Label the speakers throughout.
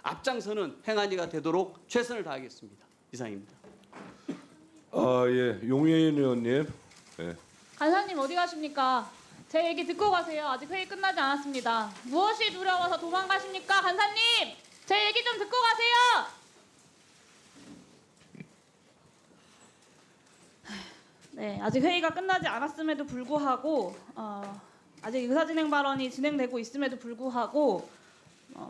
Speaker 1: 앞장서는 행안위가 되도록 최선을 다하겠습니다. 이상입니다.
Speaker 2: 예, 용혜인 의원님. 예.
Speaker 3: 간사님 어디 가십니까? 제 얘기 듣고 가세요. 아직 회의 끝나지 않았습니다. 무엇이 두려워서 도망가십니까? 간사님! 제 얘기 좀 듣고 가세요! 네, 아직 회의가 끝나지 않았음에도 불구하고 아직 의사진행 발언이 진행되고 있음에도 불구하고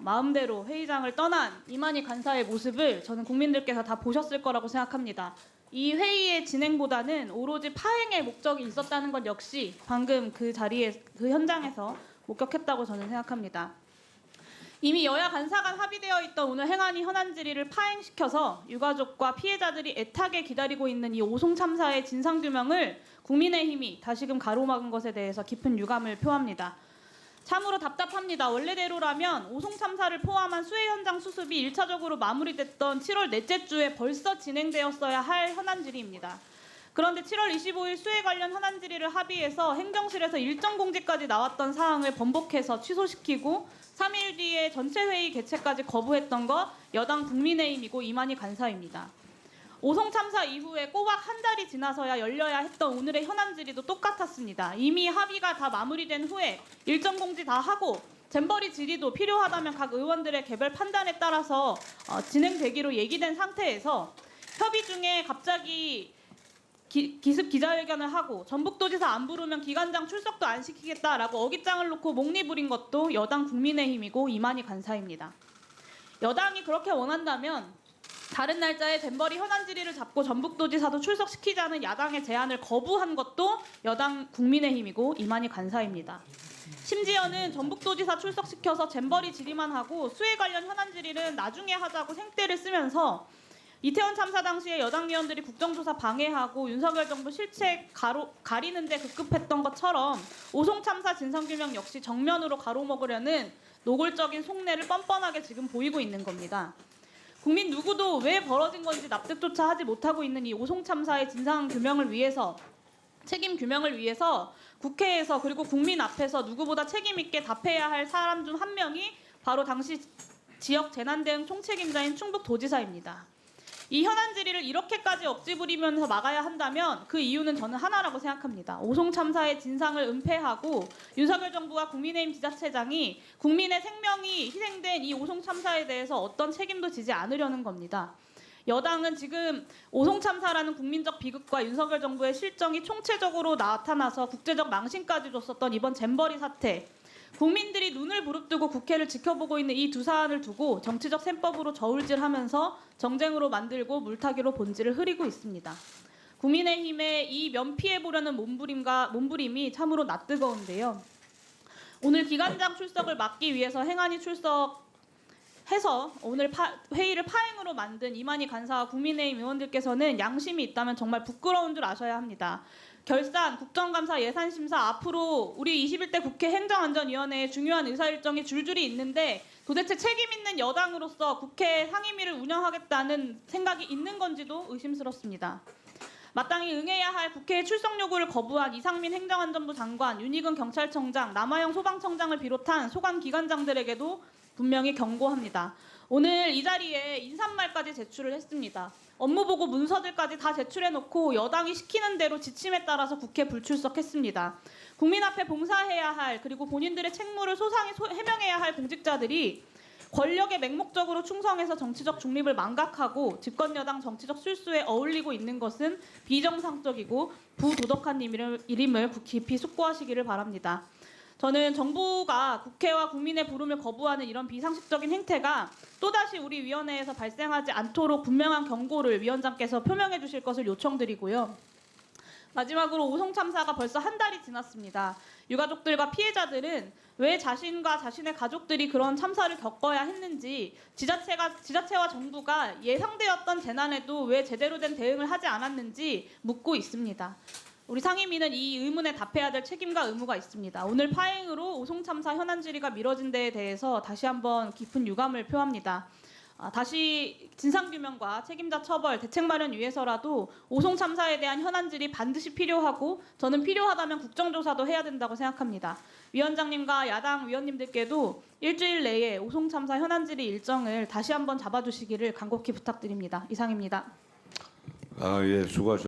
Speaker 3: 마음대로 회의장을 떠난 이만희 간사의 모습을 저는 국민들께서 다 보셨을 거라고 생각합니다. 이 회의의 진행보다는 오로지 파행의 목적이 있었다는 것 역시 방금 그 자리에 그 현장에서 목격했다고 저는 생각합니다. 이미 여야 간사 간 합의되어 있던 오늘 행안위 현안 질의를 파행시켜서 유가족과 피해자들이 애타게 기다리고 있는 이 오송 참사의 진상규명을 국민의힘이 다시금 가로막은 것에 대해서 깊은 유감을 표합니다. 참으로 답답합니다. 원래대로라면 오송 참사를 포함한 수해 현장 수습이 1차적으로 마무리됐던 7월 넷째 주에 벌써 진행되었어야 할 현안 질의입니다. 그런데 7월 25일 수해 관련 현안 질의를 합의해서 행정실에서 일정 공지까지 나왔던 사항을 번복해서 취소시키고 3일 뒤에 전체 회의 개최까지 거부했던 것 여당 국민의힘이고 이만희 간사입니다. 오송 참사 이후에 꼬박 한 달이 지나서야 열려야 했던 오늘의 현안 질의도 똑같았습니다. 이미 합의가 다 마무리된 후에 일정 공지 다 하고 잼버리 질의도 필요하다면 각 의원들의 개별 판단에 따라서 진행되기로 얘기된 상태에서 협의 중에 갑자기 기습 기자회견을 하고 전북도지사 안 부르면 기관장 출석도 안 시키겠다라고 어깃장을 놓고 목리 부린 것도 여당 국민의힘이고 이만희 간사입니다. 여당이 그렇게 원한다면 다른 날짜에 잼버리 현안 질의를 잡고 전북도지사도 출석시키자는 야당의 제안을 거부한 것도 여당 국민의힘이고 이만희 간사입니다. 심지어는 전북도지사 출석시켜서 잼버리 질의만 하고 수해 관련 현안 질의는 나중에 하자고 생떼를 쓰면서 이태원 참사 당시에 여당 의원들이 국정조사 방해하고 윤석열 정부 실책 가리는 데 급급했던 것처럼 오송 참사 진상규명 역시 정면으로 가로막으려는 노골적인 속내를 뻔뻔하게 지금 보이고 있는 겁니다. 국민 누구도 왜 벌어진 건지 납득조차 하지 못하고 있는 이 오송 참사의 진상 규명을 위해서 책임 규명을 위해서 국회에서 그리고 국민 앞에서 누구보다 책임 있게 답해야 할 사람 중 한 명이 바로 당시 지역 재난대응 총책임자인 충북도지사입니다. 이 현안 질의를 이렇게까지 억지 부리면서 막아야 한다면 그 이유는 저는 하나라고 생각합니다. 오송 참사의 진상을 은폐하고 윤석열 정부와 국민의힘 지자체장이 국민의 생명이 희생된 이 오송 참사에 대해서 어떤 책임도 지지 않으려는 겁니다. 여당은 지금 오송 참사라는 국민적 비극과 윤석열 정부의 실정이 총체적으로 나타나서 국제적 망신까지 줬었던 이번 잼버리 사태, 국민들이 눈을 부릅뜨고 국회를 지켜보고 있는 이 두 사안을 두고 정치적 셈법으로 저울질하면서 정쟁으로 만들고 물타기로 본질을 흐리고 있습니다. 국민의힘의 이 면피해보려는 몸부림이 참으로 낯뜨거운데요. 오늘 기관장 출석을 막기 위해서 행안위 출석해서 오늘 회의를 파행으로 만든 이만희 간사와 국민의힘 의원들께서는 양심이 있다면 정말 부끄러운 줄 아셔야 합니다. 결산, 국정감사, 예산심사 앞으로 우리 21대 국회 행정안전위원회에 중요한 의사일정이 줄줄이 있는데 도대체 책임 있는 여당으로서 국회 상임위를 운영하겠다는 생각이 있는 건지도 의심스럽습니다. 마땅히 응해야 할 국회의 출석 요구를 거부한 이상민 행정안전부 장관, 윤희근 경찰청장, 남아영 소방청장을 비롯한 소관기관장들에게도 분명히 경고합니다. 오늘 이 자리에 인사말까지 제출을 했습니다. 업무보고 문서들까지 다 제출해놓고 여당이 시키는 대로 지침에 따라서 국회 불출석했습니다. 국민 앞에 봉사해야 할 그리고 본인들의 책무를 소상히 해명해야 할 공직자들이 권력에 맹목적으로 충성해서 정치적 중립을 망각하고 집권여당 정치적 술수에 어울리고 있는 것은 비정상적이고 부도덕한 일임을 깊이 숙고하시기를 바랍니다. 저는 정부가 국회와 국민의 부름을 거부하는 이런 비상식적인 행태가 또다시 우리 위원회에서 발생하지 않도록 분명한 경고를 위원장께서 표명해 주실 것을 요청드리고요. 마지막으로 오송 참사가 벌써 한 달이 지났습니다. 유가족들과 피해자들은 왜 자신과 자신의 가족들이 그런 참사를 겪어야 했는지, 지자체와 정부가 예상되었던 재난에도 왜 제대로 된 대응을 하지 않았는지 묻고 있습니다. 우리 상임위는 이 의문에 답해야 될 책임과 의무가 있습니다. 오늘 파행으로 오송 참사 현안 질의가 미뤄진 데에 대해서 다시 한번 깊은 유감을 표합니다. 다시 진상규명과 책임자 처벌, 대책 마련 위해서라도 오송 참사에 대한 현안질이 반드시 필요하고 저는 필요하다면 국정조사도 해야 된다고 생각합니다. 위원장님과 야당 위원님들께도 일주일 내에 오송 참사 현안질의 일정을 다시 한번 잡아주시기를 간곡히 부탁드립니다. 이상입니다.
Speaker 2: 예, 수고하셨습니다.